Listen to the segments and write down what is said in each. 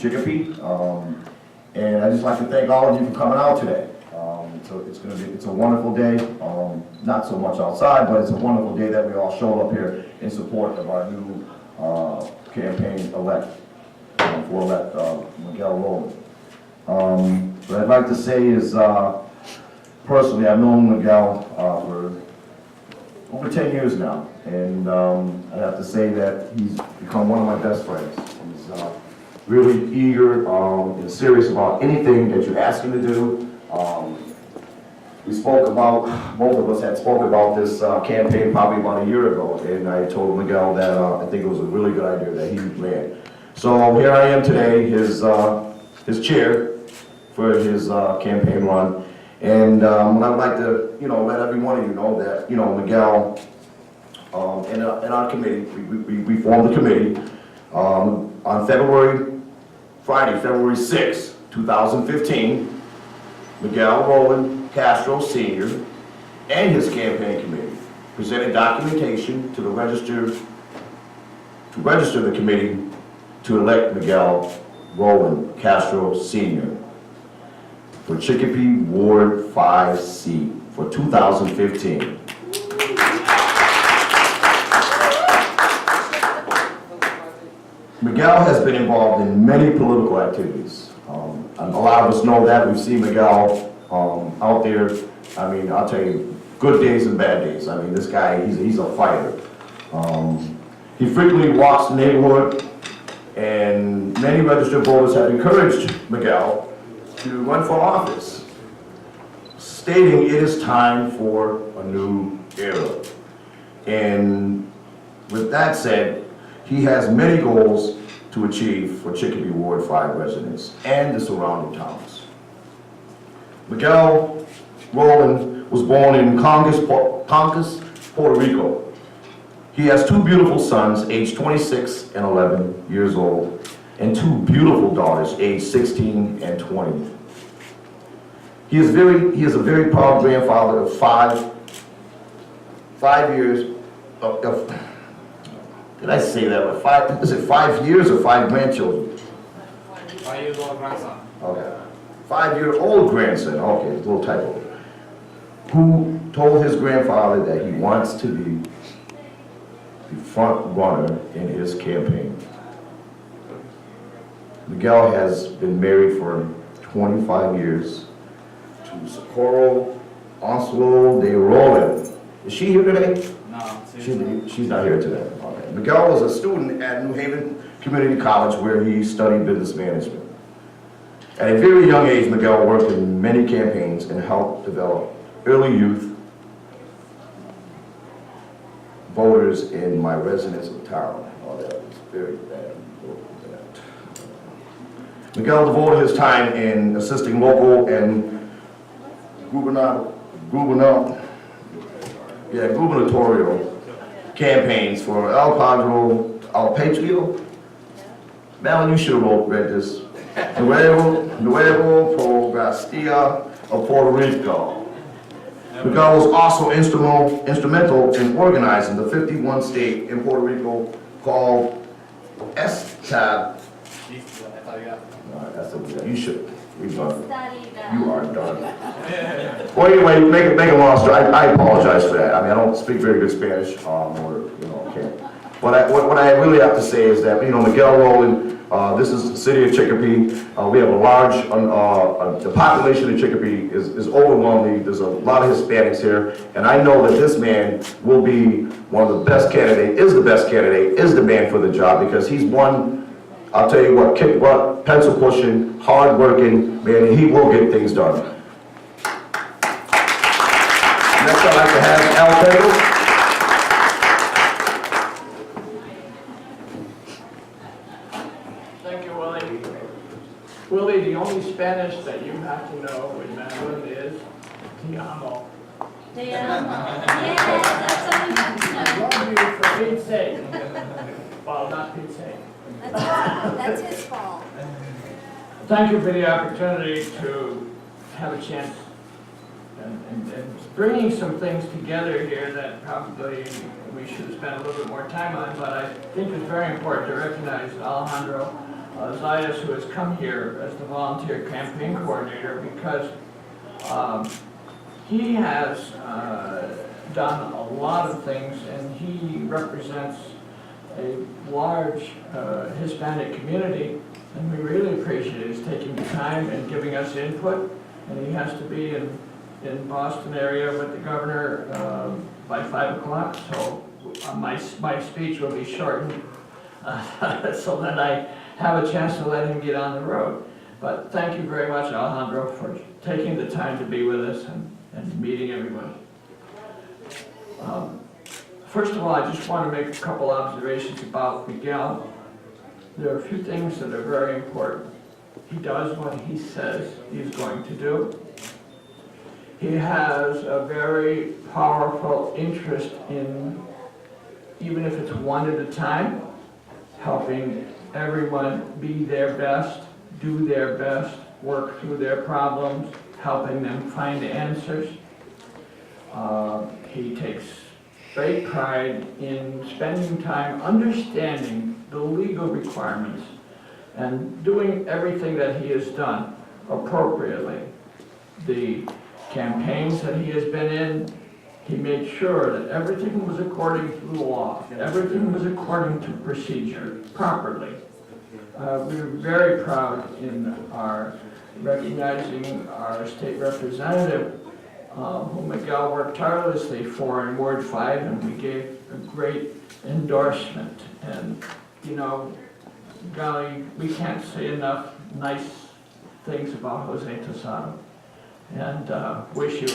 Chicopee. And I'd just like to thank all of you for coming out today. It's a wonderful day, not so much outside, but it's a wonderful day that we all showed up here in support of our new campaign elect, for elect Miguel Rowland. What I'd like to say is, personally, I've known Miguel for over 10 years now, and I have to say that he's become one of my best friends. He's really eager and serious about anything that you ask him to do. We spoke about, both of us had spoke about this campaign probably about a year ago, and I told Miguel that I think it was a really good idea that he ran. So here I am today, his chair for his campaign run, and I'd like to, let every one of you know that, Miguel, in our committee, we formed a committee on Friday, February 6, 2015. Miguel Rowland Castro Sr. and his campaign committee presented documentation to register the committee to elect Miguel Rowland Castro Sr. for Chicopee Ward 5 seat for 2015. Miguel has been involved in many political activities. A lot of us know that. We've seen Miguel out there. I mean, I'll tell you, good days and bad days. I mean, this guy, he's a fighter. He frequently walks the neighborhood, and many registered voters have encouraged Miguel to run for office, stating it is time for a new era. And with that said, he has many goals to achieve for Chicopee Ward 5 residents and the surrounding towns. Miguel Rowland was born in Congas, Puerto Rico. He has two beautiful sons, aged 26 and 11 years old, and two beautiful daughters, aged 16 and 20. He is a very proud grandfather of five years of did I say that? Is it 5 years or 5 grandchildren? 5-year-old grandson. Okay. 5-year-old grandson, okay, a little typo. Who told his grandfather that he wants to be the front runner in his campaign. Miguel has been married for 25 years to Socorro Onslow de Rowland. Is she here today? No, she's not here today. Okay. Miguel was a student at New Haven Community College where he studied business management. At a very young age, Miguel worked in many campaigns and helped develop early youth voters in my residence of town. Oh, that was very bad. Miguel devoted his time in assisting local and gubernatorial campaigns for El Patrio. Malin, you should have read this. Nuevo Progresista of Puerto Rico. Miguel was also instrumental in organizing the 51 state in Puerto Rico called STAB. You should. We've done. You are done. Well, anyway, make a long story. I apologize for that. I mean, I don't speak very good Spanish, can't. What I really have to say is that, Miguel Rowland, this is the city of Chicopee. We have a large, the population of Chicopee is overwhelming. There's a lot of Hispanics here, and I know that this man will be one of the best candidates, is the man for the job, because he's one, I'll tell you what, kick butt, pencil pushing, hard working man, and he will get things done. Next I'd like to have Al Pedro. Willie, the only Spanish that you have to know in Maryland is Te amo. Te amo. Yeah, that's all you have to know. I love you for Pete's sake. Well, not Pete's sake. That's his fault. Thank you for the opportunity to have a chance and bringing some things together here that probably we should have spent a little bit more time on, but I think it's very important to recognize Alejandro Zayas, who has come here as the volunteer campaign coordinator, because he has done a lot of things, and he represents a large Hispanic community, and we really appreciate his taking the time and giving us input. And he has to be in Boston area with the governor by 5 o'clock, so my speech will be shortened so that I have a chance to let him get on the road. But thank you very much, Alejandro, for taking the time to be with us and meeting everybody. First of all, I just want to make a couple observations about Miguel. There are a few things that are very important. He does what he says he's going to do. He has a very powerful interest in, even if it's one at a time, helping everyone be their best, do their best, work through their problems, helping them find answers. He takes great pride in spending time understanding the legal requirements and doing everything that he has done appropriately. The campaigns that he has been in, he made sure that everything was according to the law, everything was according to procedure, properly. We were very proud in our recognizing our state representative, who Miguel worked tirelessly for in Ward 5, and we gave a great endorsement. And, you know, golly, we can't say enough nice things about Jose Tosado. And wish you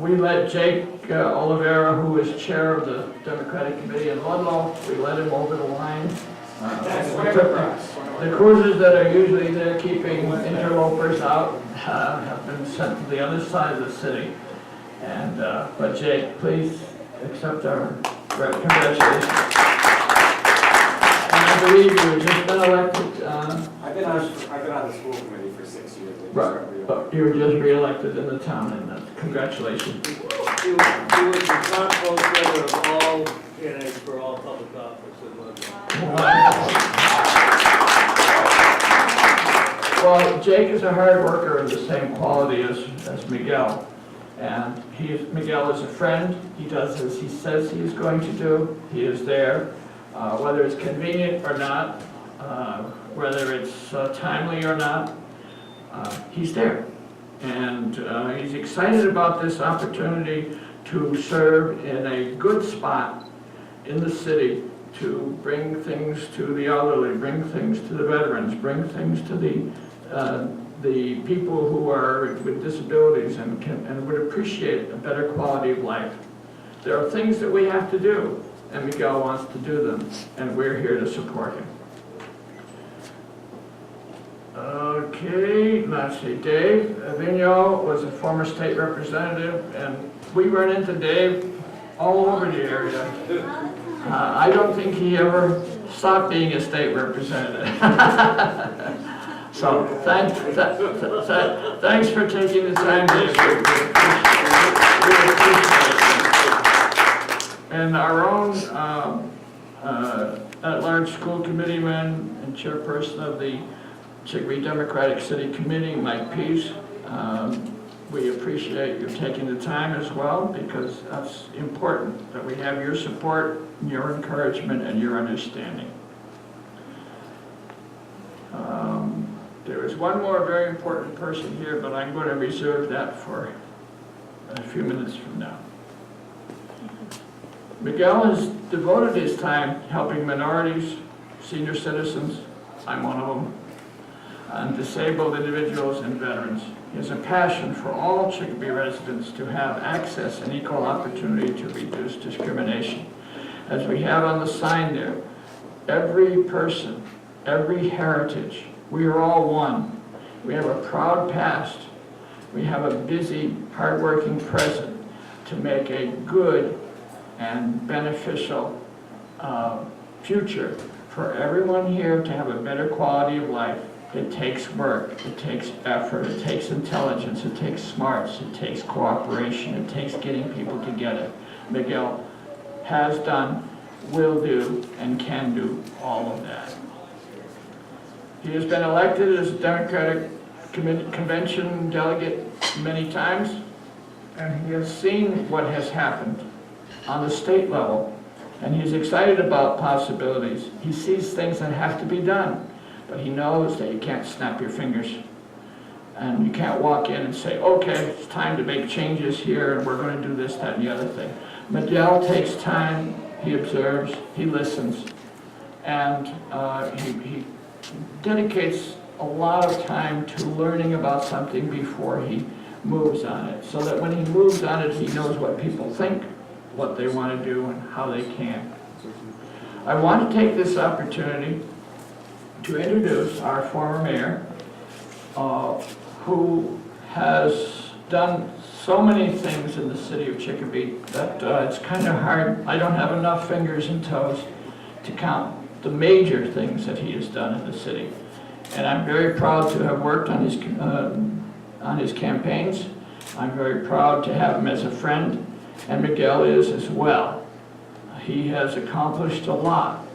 we let Jake Oliveira, who is chair of the Democratic Committee in Ludlow, we let him over the line. The cruisers that are usually there keeping interlopers out have been sent to the other side of the city. And but Jake, please accept our congratulations. And I believe you have just been elected. I've been on the school committee for 6 years. Right, you were just re-elected in the town, and congratulations. He was the top voter of all candidates for all public office in Ludlow. Well, Jake is a hard worker of the same quality as Miguel. And Miguel is a friend. He does as he says he is going to do. He is there, whether it's convenient or not, whether it's timely or not, he's there. And he's excited about this opportunity to serve in a good spot in the city, to bring things to the elderly, bring things to the veterans, bring things to the people who are with disabilities and would appreciate a better quality of life. There are things that we have to do, and Miguel wants to do them, and we're here to support him. Okay, let's see, Dave Avino was a former state representative, and we run into Dave all over the area. I don't think he ever stopped being a state representative. So thanks for taking the time, Dave. We appreciate it. And our own at-large school committeeman and chairperson of the Chicopee Democratic City Committee, Mike Peace. We appreciate you taking the time as well, because that's important that we have your support, your encouragement, and your understanding. There is one more very important person here, but I'm going to reserve that for a few minutes from now. Miguel has devoted his time helping minorities, senior citizens, I'm one of them, and disabled individuals and veterans. He has a passion for all Chicopee residents to have access and equal opportunity to reduce discrimination. As we have on the sign there, every person, every heritage, we are all one. We have a proud past. We have a busy, hardworking present to make a good and beneficial future for everyone here to have a better quality of life. It takes work, it takes effort, it takes intelligence, it takes smarts, it takes cooperation, it takes getting people together. Miguel, has done, will do, and can do all of that. He has been elected as a Democratic Convention delegate many times, and he has seen what has happened on the state level, and he's excited about possibilities. He sees things that have to be done, but he knows that you can't snap your fingers, and you can't walk in and say, okay, it's time to make changes here, and we're going to do this, that, and the other thing. Miguel takes time, he observes, he listens, and he dedicates a lot of time to learning about something before he moves on it, so that when he moves on it, he knows what people think, what they want to do, and how they can. I want to take this opportunity to introduce our former mayor, who has done so many things in the city of Chicopee that it's kind of hard. I don't have enough fingers and toes to count the major things that he has done in the city. And I'm very proud to have worked on his campaigns. I'm very proud to have him as a friend, and Miguel is as well. He has accomplished a lot.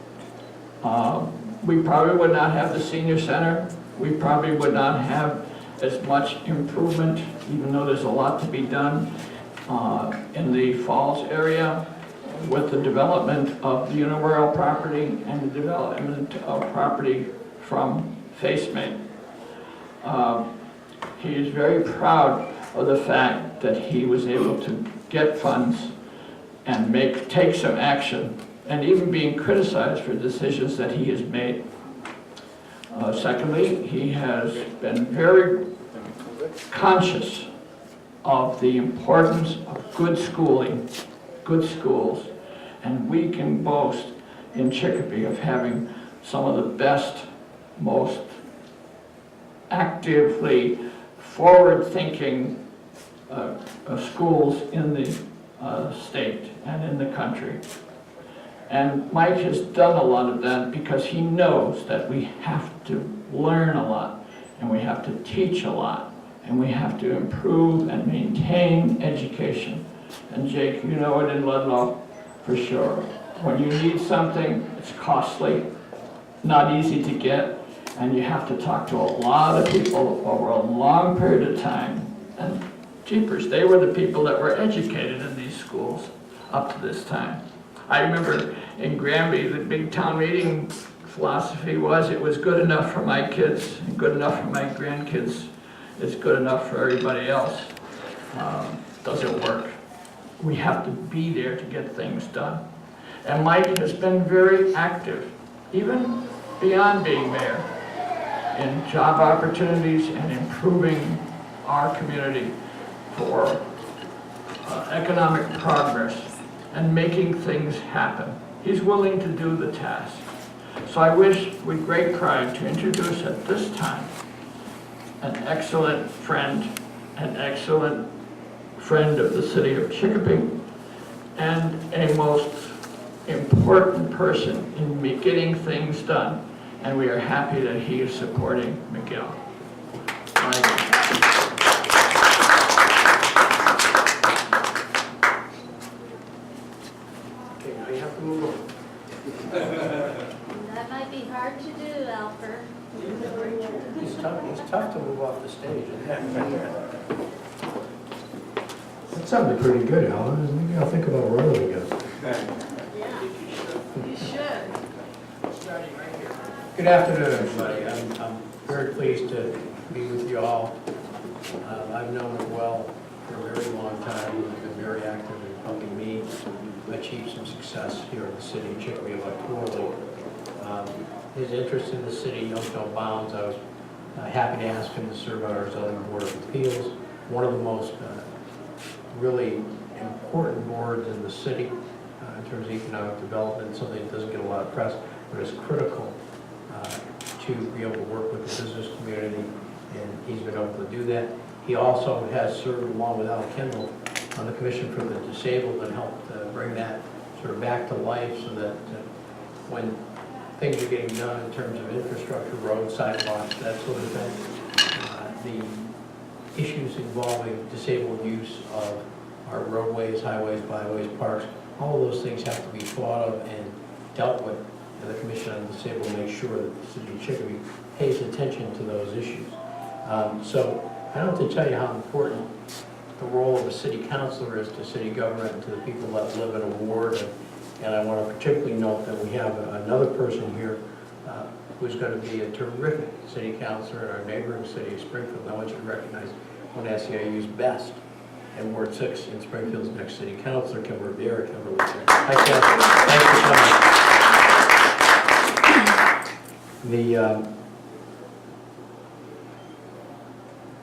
We probably would not have the senior center. We probably would not have as much improvement, even though there's a lot to be done in the Falls area with the development of the Uniworld property and the development of property from FaceMate. He is very proud of the fact that he was able to get funds and take some action, and even being criticized for decisions that he has made. Secondly, he has been very conscious of the importance of good schooling, good schools, and we can boast in Chicopee of having some of the best, most actively forward-thinking schools in the state and in the country. And Mike has done a lot of that because he knows that we have to learn a lot, and we have to teach a lot, and we have to improve and maintain education. And Jake, you know it in Ludlow for sure. When you need something, it's costly, not easy to get, and you have to talk to a lot of people over a long period of time. And jeepers, they were the people that were educated in these schools up to this time. I remember in Granby, the big town meeting philosophy was it was good enough for my kids, and good enough for my grandkids, it's good enough for everybody else. Doesn't work. We have to be there to get things done. And Mike has been very active, even beyond being mayor, in job opportunities and improving our community for economic progress and making things happen. He's willing to do the task. So I wish with great pride to introduce at this time an excellent friend of the city of Chicopee, and a most important person in getting things done. And we are happy that he is supporting Miguel. Okay, now you have to move on. That might be hard to do, Alfred. It's tough to move off the stage. That sounded pretty good, Alan. Maybe I'll think about rolling again. Yeah, you should. Good afternoon, everybody. I'm very pleased to be with you all. I've known him well for a very long time. He's been very active in helping me achieve some success here in the city of Chicopee electorally. His interest in the city knows no bounds. I was happy to ask him to serve on our zoning board of appeals, one of the most really important boards in the city in terms of economic development, something that doesn't get a lot of press, but is critical to be able to work with the business community, and he's been able to do that. He also has served along with Al Kendall on the Commission for the Disabled and helped bring that sort of back to life so that when things are getting done in terms of infrastructure, roads, sidewalks, that sort of thing, the issues involving disabled use of our roadways, highways, byways, parks All of those things have to be thought of and dealt with, and the Commission on Disability will make sure that the city of Chicopee pays attention to those issues. So I don't have to tell you how important the role of a city councilor is to city government and to the people that live in a ward. And I want to particularly note that we have another person here who's going to be a terrific city councilor in our neighboring city of Springfield. I want you to recognize one SEIU's best in Ward 6 in Springfield's next city councilor, Kimberly Rivera. Kimberly. Hi, Kim. Thanks for coming. The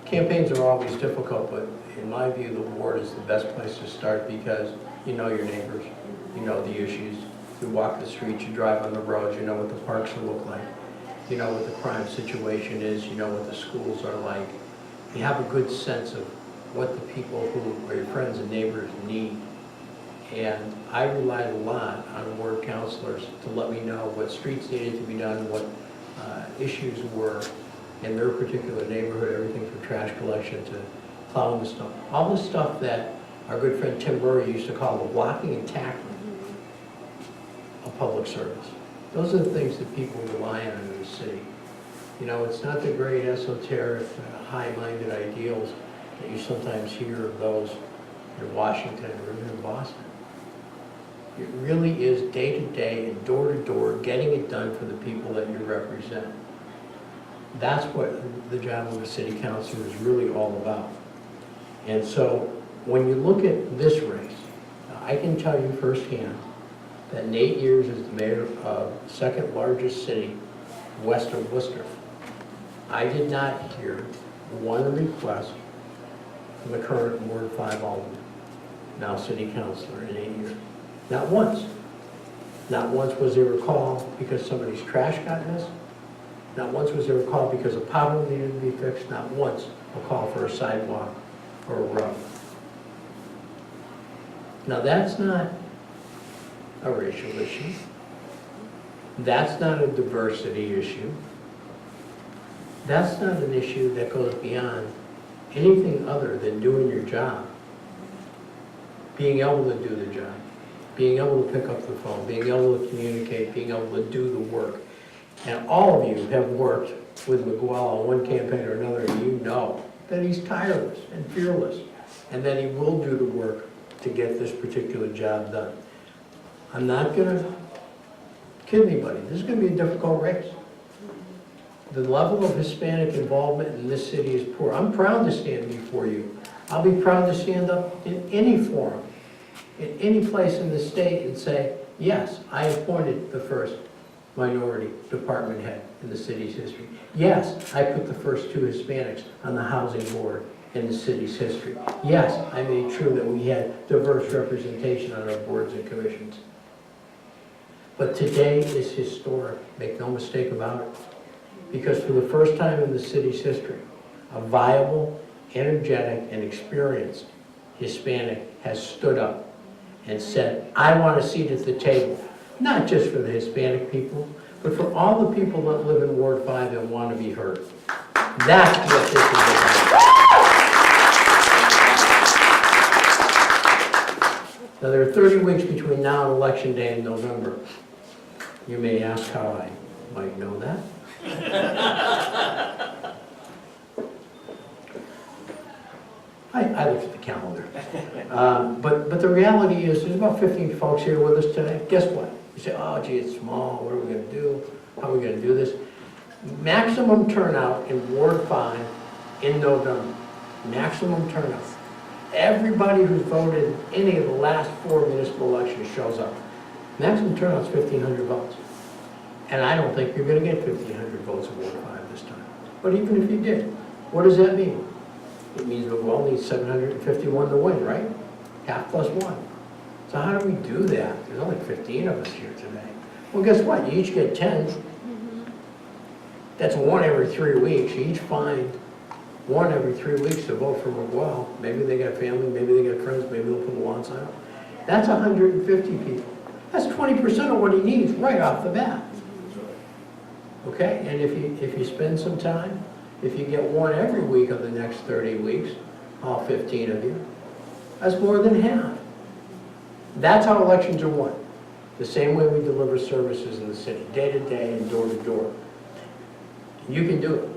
campaigns are always difficult, but in my view, the ward is the best place to start because you know your neighbors, you know the issues. You walk the streets, you drive on the roads, you know what the parks will look like. You know what the crime situation is, you know what the schools are like. You have a good sense of what the people who are your friends and neighbors need. And I relied a lot on ward counselors to let me know what streets needed to be done, what issues were in their particular neighborhood, everything from trash collection to plowing the snow. All the stuff that our good friend Tim Murray used to call the blocking and tackling of public service. Those are the things that people rely on in the city. You know, it's not the great esoteric, high-minded ideals that you sometimes hear of those in Washington or even in Boston. It really is day-to-day and door-to-door, getting it done for the people that you represent. That's what the job of a city councilor is really all about. And so when you look at this race, I can tell you firsthand that in 8 years as the mayor of the second largest city west of Worcester, I did not hear one request from the current Ward 5 alderman, now city councilor, in 8 years. Not once. Not once was there a call because somebody's trash got missed. Not once was there a call because a pothole needed to be fixed. Not once a call for a sidewalk or a road. Now that's not a racial issue. That's not a diversity issue. That's not an issue that goes beyond anything other than doing your job. Being able to do the job. Being able to pick up the phone. Being able to communicate. Being able to do the work. And all of you have worked with Miguel on one campaign or another, and you know that he's tireless and fearless, and that he will do the work to get this particular job done. I'm not going to kid anybody. This is going to be a difficult race. The level of Hispanic involvement in this city is poor. I'm proud to stand before you. I'll be proud to stand up in any forum, in any place in the state and say, yes, I appointed the first minority department head in the city's history. Yes, I put the first 2 Hispanics on the housing board in the city's history. Yes, I made sure that we had diverse representation on our boards and commissions. But today is historic, make no mistake about it, because for the first time in the city's history, a viable, energetic, and experienced Hispanic has stood up and said, I want a seat at the table. Not just for the Hispanic people, but for all the people that live in Ward 5 and want to be heard. That's what this is about. Now, there are 30 weeks between now and Election Day in November. You may ask how I might know that. I looked at the calendar. But the reality is, there's about 15 folks here with us today. Guess what? You say, oh, gee, it's small. What are we going to do? How are we going to do this? Maximum turnout in Ward 5 in November. Maximum turnout. Everybody who voted in any of the last 4 municipal elections shows up. Maximum turnout is 1,500 votes. And I don't think you're going to get 1,500 votes in Ward 5 this time. But even if you did, what does that mean? It means we'll need 751 to win, right? Half plus 1. So how do we do that? There's only 15 of us here today. Well, guess what? You each get 10. That's 1 every 3 weeks. You each find 1 every 3 weeks to vote for Miguel. Maybe they got family, maybe they got friends, maybe they'll put a lawn sign up. That's 150 people. That's 20% of what he needs right off the bat. Okay? And if you spend some time, if you get 1 every week of the next 30 weeks, all 15 of you, that's more than half. That's how elections are won. The same way we deliver services in the city, day to day and door to door. You can do it.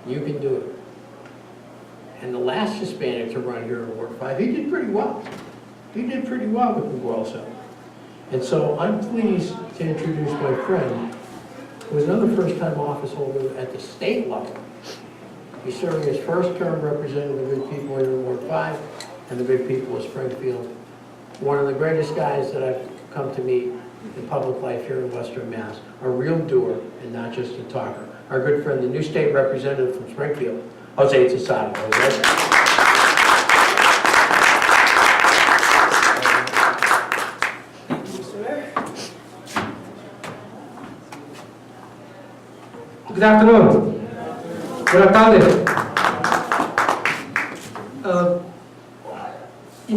You can do it. And the last Hispanic to run here in Ward 5, he did pretty well. He did pretty well with Miguel. And so I'm pleased to introduce my friend, who is another first-time office holder at the state level. He's serving his first term representing the good people here in Ward 5 and the good people of Springfield. One of the greatest guys that I've come to meet in public life here in Western Mass, a real doer and not just a talker. Our good friend, the new state representative from Springfield, Jose Tosado. Jose. Good afternoon. Buenas tardes.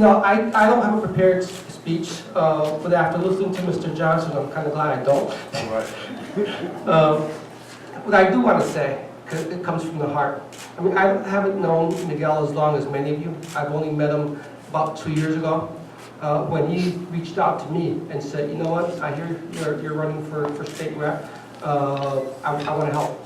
I don't have a prepared speech, but after listening to Mr. Johnson, I'm kind of glad I don't. What I do want to say, because it comes from the heart. I mean, I haven't known Miguel as long as many of you. I've only met him about 2 years ago, when he reached out to me and said, you know what, I hear you're running for state rep. I want to help.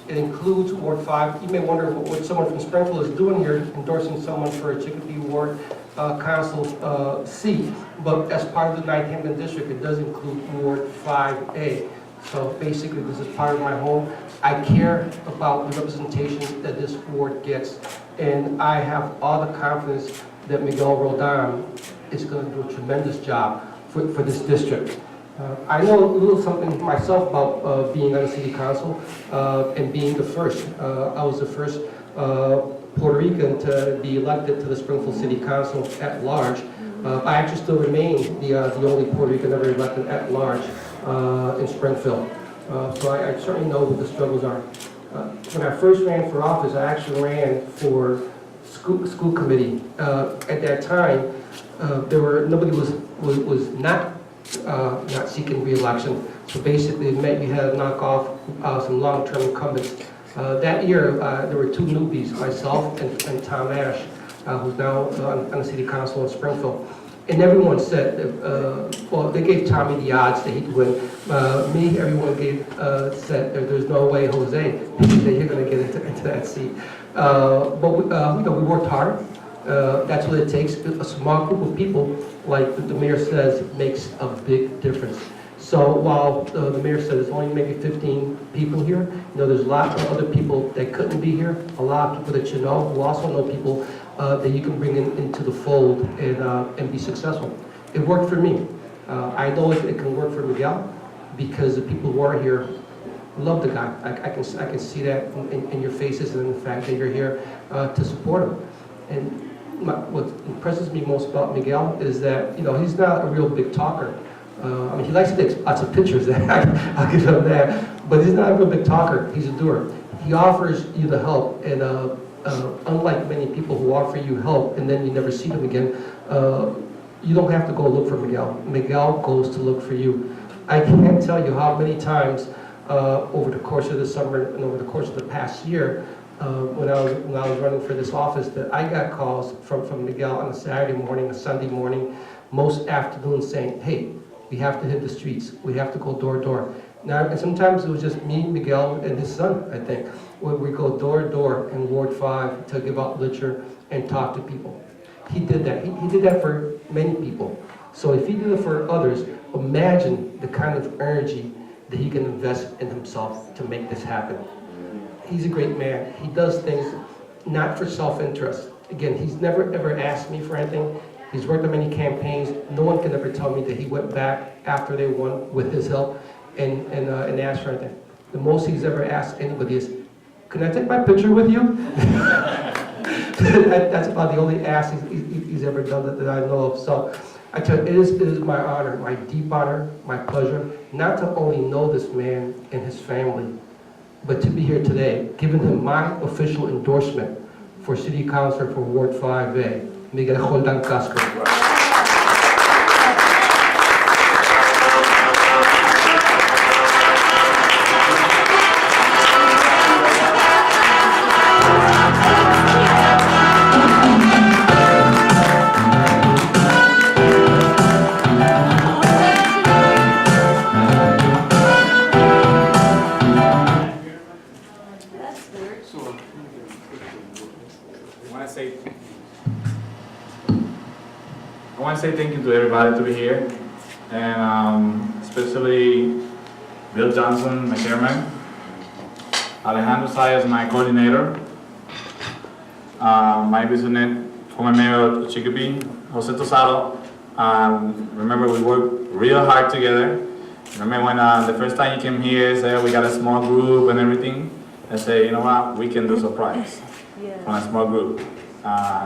It includes Ward 5. You may wonder what someone from Springfield is doing here, endorsing someone for a Chicopee Ward Council seat. But as part of the 9th Hampton District, it does include Ward 5A. So basically, this is part of my home. I care about the representation that this ward gets, and I have all the confidence that Miguel Roldan is going to do a tremendous job for this district. I know a little something myself about being on the city council and being the first. I was the first Puerto Rican to be elected to the Springfield City Council at large. I actually still remain the only Puerto Rican ever elected at large in Springfield. So I certainly know what the struggles are. When I first ran for office, I actually ran for school committee. At that time, nobody was not seeking re-election. So basically, it meant you had to knock off some long-term incumbents. That year, there were 2 newbies, myself and Tom Ash, who's now on the city council in Springfield. And everyone said, well, they gave Tommy the odds that he'd win. Me, everyone said, there's no way, Jose, that you're going to get into that seat. But we worked hard. That's what it takes. A small group of people, like the mayor says, makes a big difference. So while the mayor said there's only maybe 15 people here, there's a lot of other people that couldn't be here, a lot of people that you know, who also know people that you can bring into the fold and be successful. It worked for me. I know it can work for Miguel because the people who are here love the guy. I can see that in your faces and in the fact that you're here to support him. And what impresses me most about Miguel is that he's not a real big talker. I mean, he likes to take lots of pictures. I'll give him that. But he's not a real big talker. He's a doer. He offers you the help, and unlike many people who offer you help and then you never see them again, you don't have to go look for Miguel. Miguel goes to look for you. I can't tell you how many times over the course of the summer and over the course of the past year, when I was running for this office, that I got calls from Miguel on a Saturday morning, a Sunday morning, most afternoons saying, hey, we have to hit the streets. We have to go door to door. Now, and sometimes it was just me, Miguel, and his son, I think, where we go door to door in Ward 5 to give out literature and talk to people. He did that. He did that for many people. So if he did it for others, imagine the kind of energy that he can invest in himself to make this happen. He's a great man. He does things not for self-interest. Again, he's never ever asked me for anything. He's worked on many campaigns. No one can ever tell me that he went back after they won with his help and asked for anything. The most he's ever asked anybody is, can I take my picture with you? That's about the only ask he's ever done that I know of. So I tell you, it is my honor, my deep honor, my pleasure, not to only know this man and his family, but to be here today, giving him my official endorsement for City Councilor for Ward 5A, Miguel Roldan Casco. say thank you to everybody to be here, and especially Bill Johnson, my chairman, Alejandro Sayas, my coordinator, my business, former mayor of Chicopee, Jose Tosado. Remember, we worked real hard together. Remember when the first time you came here, said we got a small group and everything. I said, you know what, we can do surprise on a small group.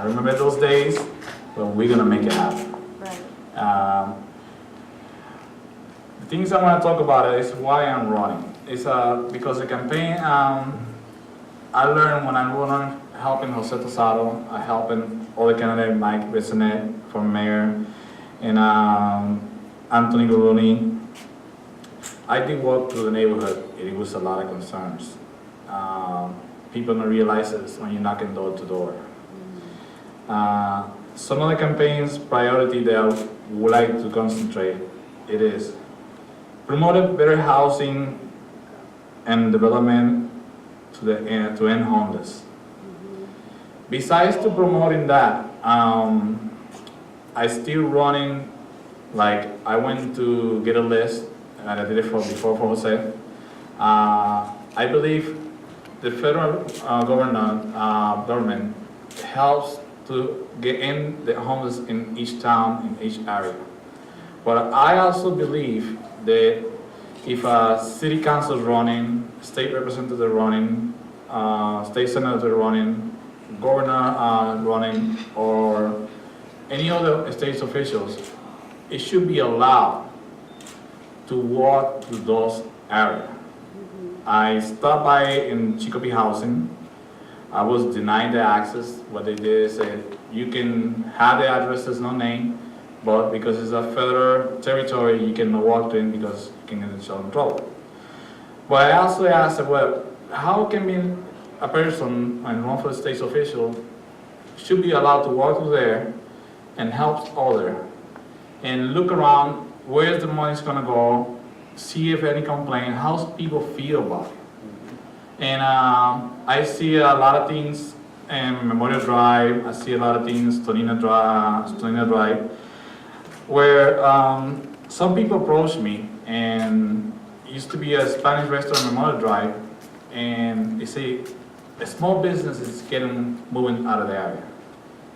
Remember those days? Well, we're gonna make it happen. Right. The things I want to talk about is why I'm running. It's because the campaign I learned when I was helping Jose Tosado, helping all the candidates, Mike Bissonette for mayor, and Anthony Guruni. I did walk through the neighborhood. It was a lot of concerns. People don't realize this when you're knocking door to door. Some of the campaign's priority that I would like to concentrate, it is promote better housing and development to end homeless. Besides to promoting that, I still running, like I went to get a list, and I did it before for Jose. I believe the federal government helps to get in the homeless in each town, in each area. But I also believe that if a city council is running, state representative running, state senator running, governor running, or any other state officials, it should be allowed to walk to those areas. I stopped by in Chicopee Housing. I was denied the access. What they did is say, you can have the addresses, no name, but because it's a federal territory, you cannot walk in because you can get yourself in trouble. But I also asked, well, how can a person and run for a state official should be allowed to walk through there and help others and look around where's the money's gonna go, see if any complaint, how people feel about it. And I see a lot of things in Memorial Drive, I see a lot of things Tonina Drive, where some people approach me, and it used to be a Spanish restaurant in Memorial Drive, and they say a small business is moving out of the area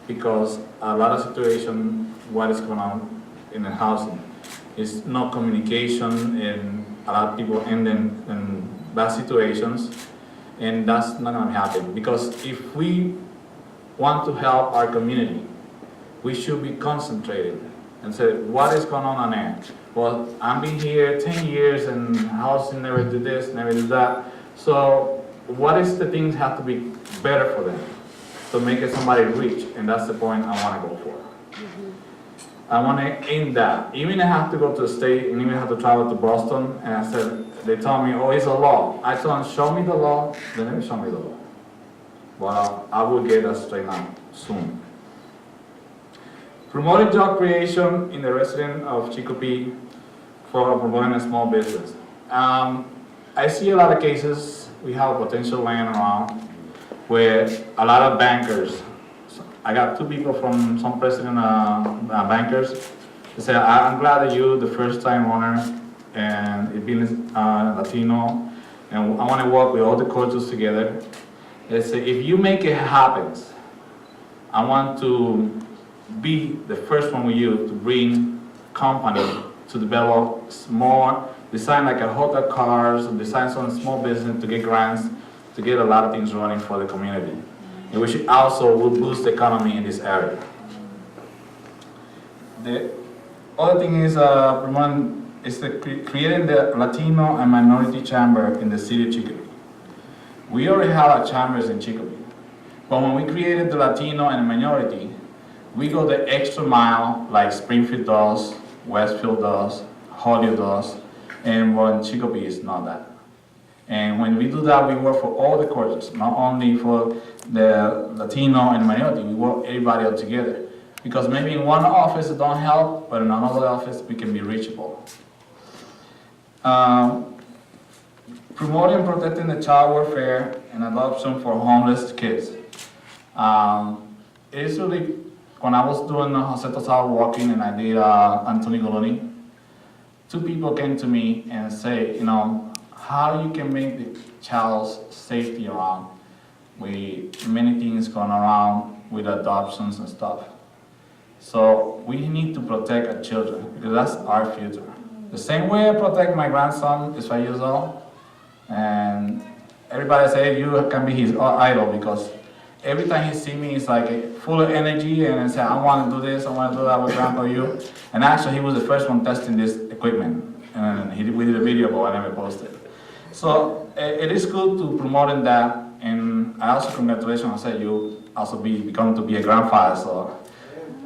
because a lot of situation, what is going on in the housing, is no communication, and a lot of people end in bad situations, and that's not going to happen. Because if we want to help our community, we should be concentrated and say, what is going on there? Well, I've been here 10 years and housing never did this, never did that. So what is the things have to be better for them to make it somebody rich? And that's the point I want to go for. I want to aim that. Even I have to go to the state and even have to travel to Boston, and I said, they tell me, oh, it's a law. I told them, show me the law. They never show me the law. Well, I will get that straight out soon. Promoting job creation in the resident of Chicopee for promoting a small business. I see a lot of cases, we have potential land around where a lot of bankers, I got two people from some president bankers. They said, I'm glad that you're the first time owner and it being Latino, and I want to work with all the cultures together. They say, if you make it happen, I want to be the first one with you to bring company to develop small, design like a hotel cars, design some small business to get grants, to get a lot of things running for the community. And which also will boost the economy in this area. The other thing is creating the Latino and minority chamber in the city of Chicopee. We already have our chambers in Chicopee, but when we created the Latino and minority, we go the extra mile like Springfield does, Westfield does, Hollywood does, and when Chicopee is not that. And when we do that, we work for all the cultures, not only for the Latino and minority, we work everybody all together. Because maybe in one office it don't help, but in another office we can be reachable. Promoting and protecting the child welfare and adoption for homeless kids. It is really when I was doing Jose Tosao walking and I did Anthony Goloni, 2 people came to me and say, how you can make the child's safety around with many things going around with adoptions and stuff. So we need to protect our children because that's our future. The same way I protect my grandson, is 5 years old, and everybody say you can be his idol because every time he see me, he's like full of energy and say, I want to do this, I want to do that with Grandpa you. And actually, he was the first one testing this equipment, and we did a video, but I never posted. So it is good to promoting that, and I also congratulations, I said you also become to be a grandfather. So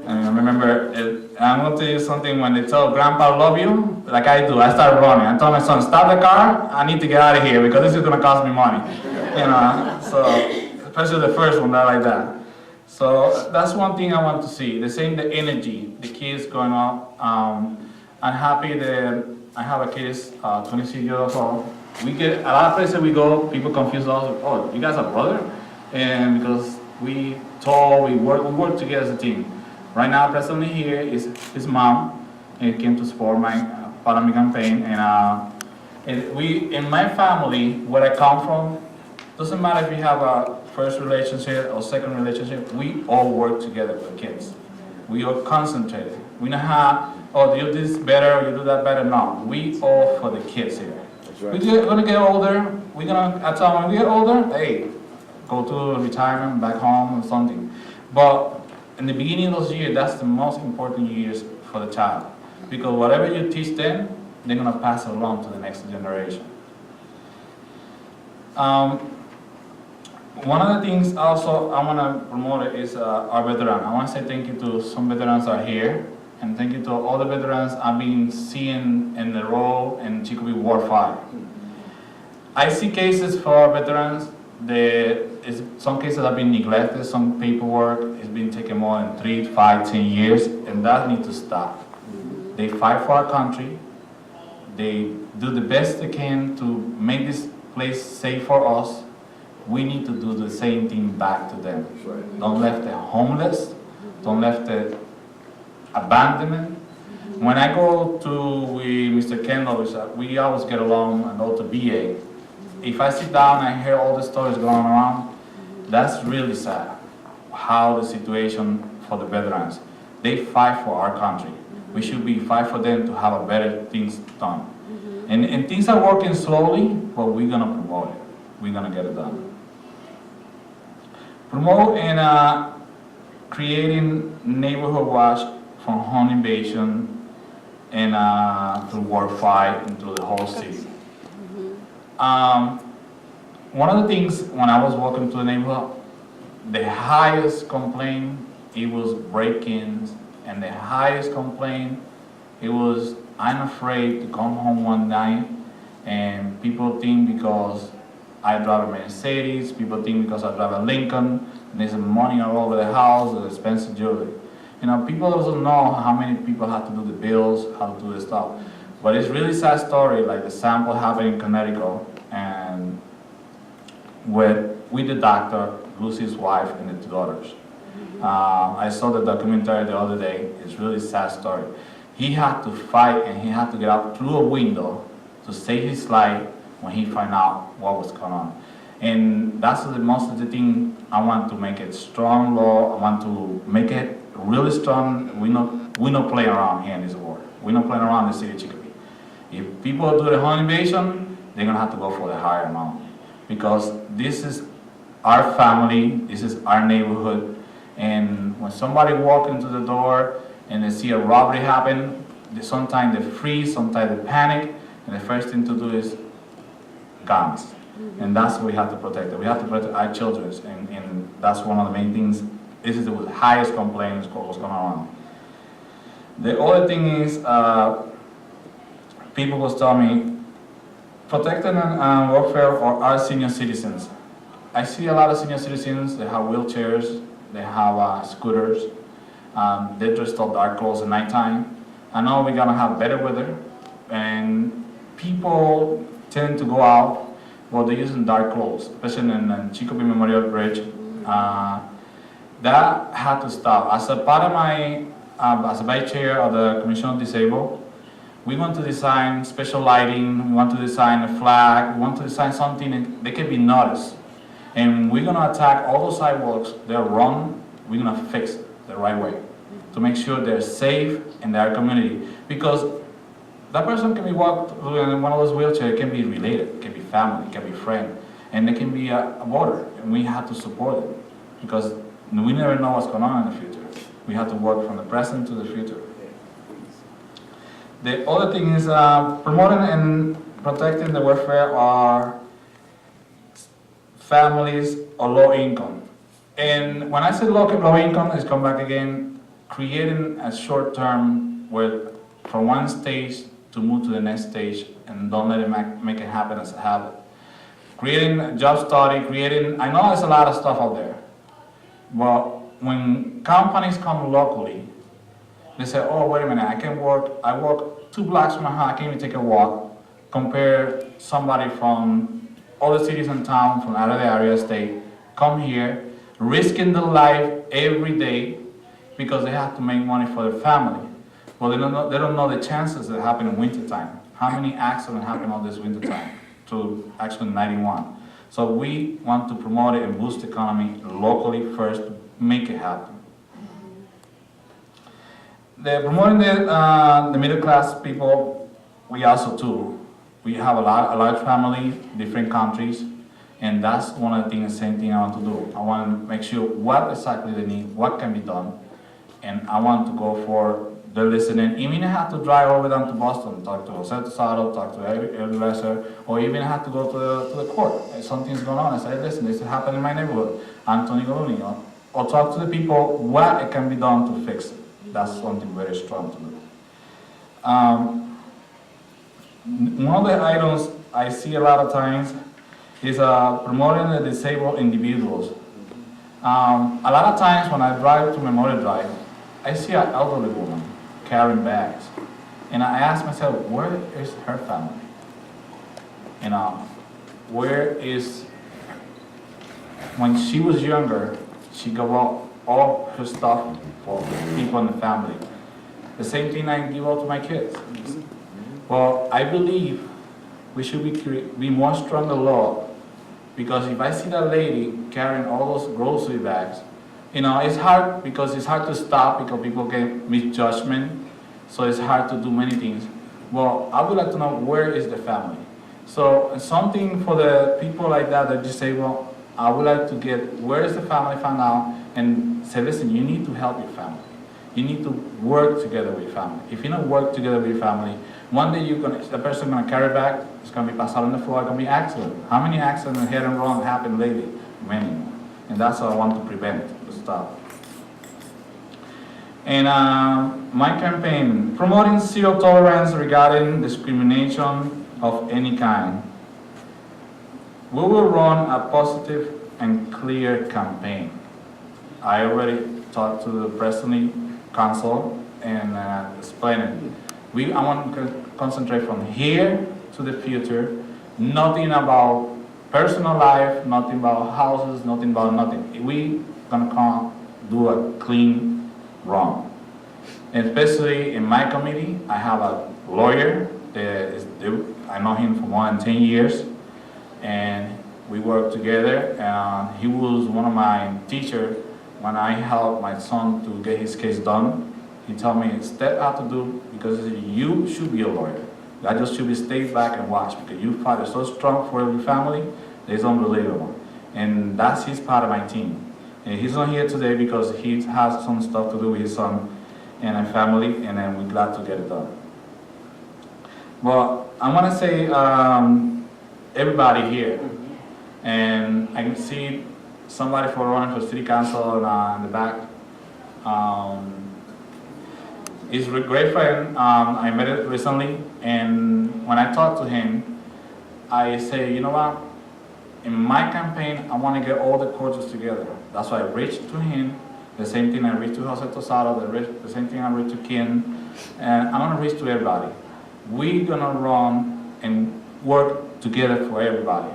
and I remember, I'm going to tell you something, when they tell Grandpa I love you, like I do, I start running. I told my son, stop the car, I need to get out of here because this is going to cost me money. So especially the first one, not like that. So that's one thing I want to see, the same, the energy, the kids going up. I'm happy that I have a kid, 26 years old. We get, a lot of places we go, people confuse us, oh, you guys are brother? And because we work together as a team. Right now, presently here is his mom. He came to support my part of my campaign, and we, in my family, where I come from, doesn't matter if you have a first relationship or second relationship. We all work together with kids. We are concentrated. We know how, oh, you do this better, or you do that better. No, we all for the kids here. Right. We're gonna get older. We're gonna, at time when we get older, hey, go to retirement, back home, or something. But in the beginning of those years, that's the most important years for the child. Because whatever you teach them, they're going to pass it along to the next generation. One of the things also I want to promote is our veterans. I want to say thank you to some veterans that are here, and thank you to all the veterans I've been seeing in the role in Chicopee Ward 5. I see cases for veterans. Some cases have been neglected, some paperwork has been taken more than 3, 5, 10 years, and that needs to stop. They fight for our country, they do the best they can to make this place safe for us. We need to do the same thing back to them. Don't let them homeless, don't let them abandonment. When I go to with Mr. Kendall, we always get along and go to BA. If I sit down and hear all the stories going around, that's really sad, how the situation for the veterans. They fight for our country. We should be fight for them to have a better things done. And things are working slowly, but we're gonna promote it. We're gonna get it done. Promote and creating neighborhood watch from home invasion and through Ward 5 and through the whole city. One of the things when I was walking to the neighborhood, the highest complaint, it was break-ins, and the highest complaint, it was, I'm afraid to come home one night, and people think because I drive a Mercedes, people think because I drive a Lincoln, and there's money all over the house, the expensive jewelry. People doesn't know how many people have to do the bills, how to do the stuff. But it's really sad story, like the sample happened in Connecticut, and with the doctor, Lucy's wife, and the 2 daughters. I saw the documentary the other day. It's really sad story. He had to fight, and he had to get out through a window to save his life when he found out what was going on. And that's the most of the thing. I want to make it strong law. I want to make it really strong. We're not playing around here in this war. We're not playing around in the city of Chicopee. If people do the home invasion, they're gonna have to go for the higher amount. Because this is our family, this is our neighborhood, and when somebody walks into the door and they see a robbery happen, sometimes they freeze, sometimes they panic, and the first thing to do is guns. And that's what we have to protect. We have to protect our children, and that's one of the main things. This is the highest complaint is what's going on. The other thing is, people will tell me, protecting and welfare for our senior citizens. I see a lot of senior citizens, they have wheelchairs, they have scooters, they dress up dark clothes at nighttime. I know we're gonna have better weather, and people tend to go out, well, they're using dark clothes, especially in Chicopee Memorial Bridge. That had to stop. As a part of my, as a vice chair of the Commission on Disabled, we want to design special lighting, we want to design a flag, we want to design something that they can be noticed. And we're gonna attack all those sidewalks that are wrong, we're gonna fix it the right way to make sure they're safe in their community. Because that person can be walked through in one of those wheelchairs, it can be related, it can be family, it can be friend, and it can be a voter, and we have to support it. Because we never know what's going on in the future. We have to work from the present to the future. The other thing is promoting and protecting the welfare of families of low income. And when I say low income, it's come back again, creating a short term where from one stage to move to the next stage and don't let it make it happen as a habit. Creating a job study, I know there's a lot of stuff out there, but when companies come locally, they say, oh, wait a minute, I work 2 blocks from my house, I can't even take a walk, compare somebody from other cities in town, from out of the area, state, come here, risking their life every day because they have to make money for their family. Well, they don't know the chances that happen in wintertime. How many accidents happen all this wintertime? To actually 91. So we want to promote it and boost the economy locally first, make it happen. Promoting the middle class people, we also too. We have a large family, different countries, and that's one of the things, same thing I want to do. I want to make sure what exactly they need, what can be done, and I want to go for the listening. Even I have to drive over down to Boston, talk to Jose Tosado, talk to every lesser, or even I have to go to the court. If something's going on, I say, listen, this happened in my neighborhood, Anthony Goluni, or talk to the people what it can be done to fix it. That's something very strong to do. One of the items I see a lot of times is promoting the disabled individuals. A lot of times when I drive to Memorial Drive, I see an elderly woman carrying bags. And I ask myself, where is her family? Where is, when she was younger, she gave up all her stuff for people in the family. The same thing I give out to my kids. Well, I believe we should be more stronger law, because if I see that lady carrying all those grocery bags, it's hard because it's hard to stop because people get misjudgment, so it's hard to do many things. Well, I would like to know where is the family. So something for the people like that that just say, well, I would like to get where is the family found out and say, listen, you need to help your family. You need to work together with your family. If you don't work together with your family, one day the person gonna carry back, it's gonna be passed out on the floor, it's gonna be accident. How many accidents hit and wrong happened lately? Many. And that's what I want to prevent, to stop. And my campaign, promoting zero tolerance regarding discrimination of any kind. We will run a positive and clear campaign. I already talked to the President Council and explained it. I want to concentrate from here to the future, nothing about personal life, nothing about houses, nothing about nothing. We gonna come do a clean run. And especially in my committee, I have a lawyer, I know him for more than 10 years, and we work together. He was one of my teachers when I helped my son to get his case done. He told me, step out to do, because you should be a lawyer. I just should be stay back and watch, because you fight so strong for your family, it's unbelievable. And that's his part of my team. And he's not here today because he has some stuff to do with his son and a family, and then we're glad to get it done. Well, I want to say everybody here, and I can see somebody for running for city council in the back. He's a great friend. I met him recently, and when I talked to him, I say, you know what? In my campaign, I want to get all the coaches together. That's why I reached to him. The same thing I reached to Jose Tosado, the same thing I reached to Ken, and I'm gonna reach to everybody. We're gonna run and work together for everybody.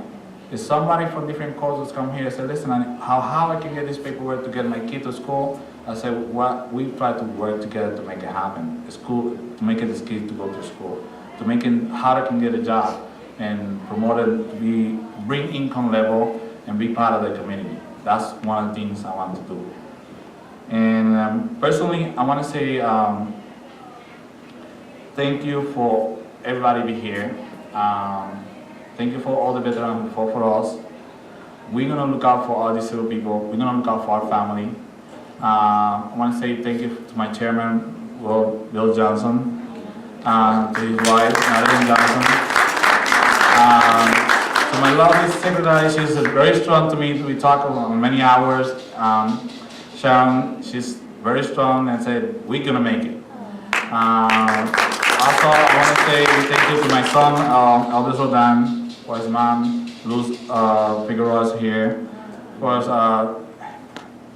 If somebody from different courses come here and say, listen, how I can get this paperwork to get my kid to school, I say, what we try to work together to make it happen. School, to make it this kid to go to school, to make it how they can get a job and promote it to bring income level and be part of the community. That's one of the things I want to do. And personally, I want to say thank you for everybody be here. Thank you for all the veterans who fought for us. We're going to look out for all these little people. We're going to look out for our family. I want to say thank you to my chairman, Bill Johnson, to his wife, Madeline Johnson. To my lovely secretary, she's very strong to me. We talk on many hours. Sharon, she's very strong and said, we're going to make it. Also, I want to say thank you to my son, Elders Rodan, for his mom, Luz Figueroa is here, for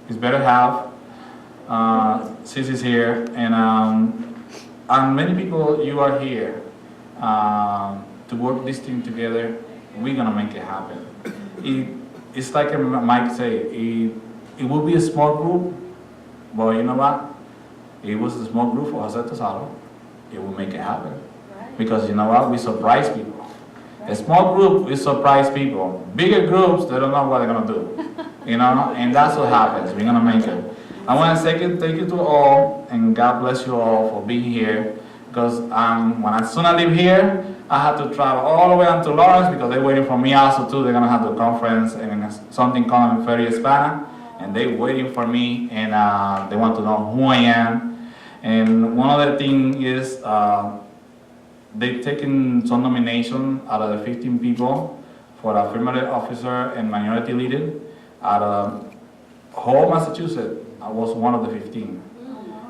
his better half, Sissy's here, and many people, you are here to work this thing together. We're going to make it happen. It's like Mike said, it will be a small group, but you know what? It was a small group for Jose Tosado. It will make it happen. Because you know what? We surprise people. A small group, we surprise people. Bigger groups, they don't know what they're going to do. You know? And that's what happens. We're going to make it. I want to say thank you to all, and God bless you all for being here. Because as soon as I leave here, I have to travel all the way down to Lawrence because they're waiting for me also too. They're going to have the conference and something called in Feria Hispana. And they're waiting for me, and they want to know who I am. And one other thing is they've taken some nomination out of the 15 people for affirmative officer and minority leader out of whole Massachusetts. I was one of the 15.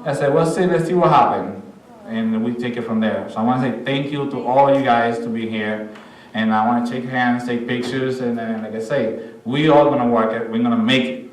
I said, let's see what happened. And we take it from there. So I want to say thank you to all you guys to be here. And I want to shake hands, take pictures, and like I say, we all going to work it. We're going to make it.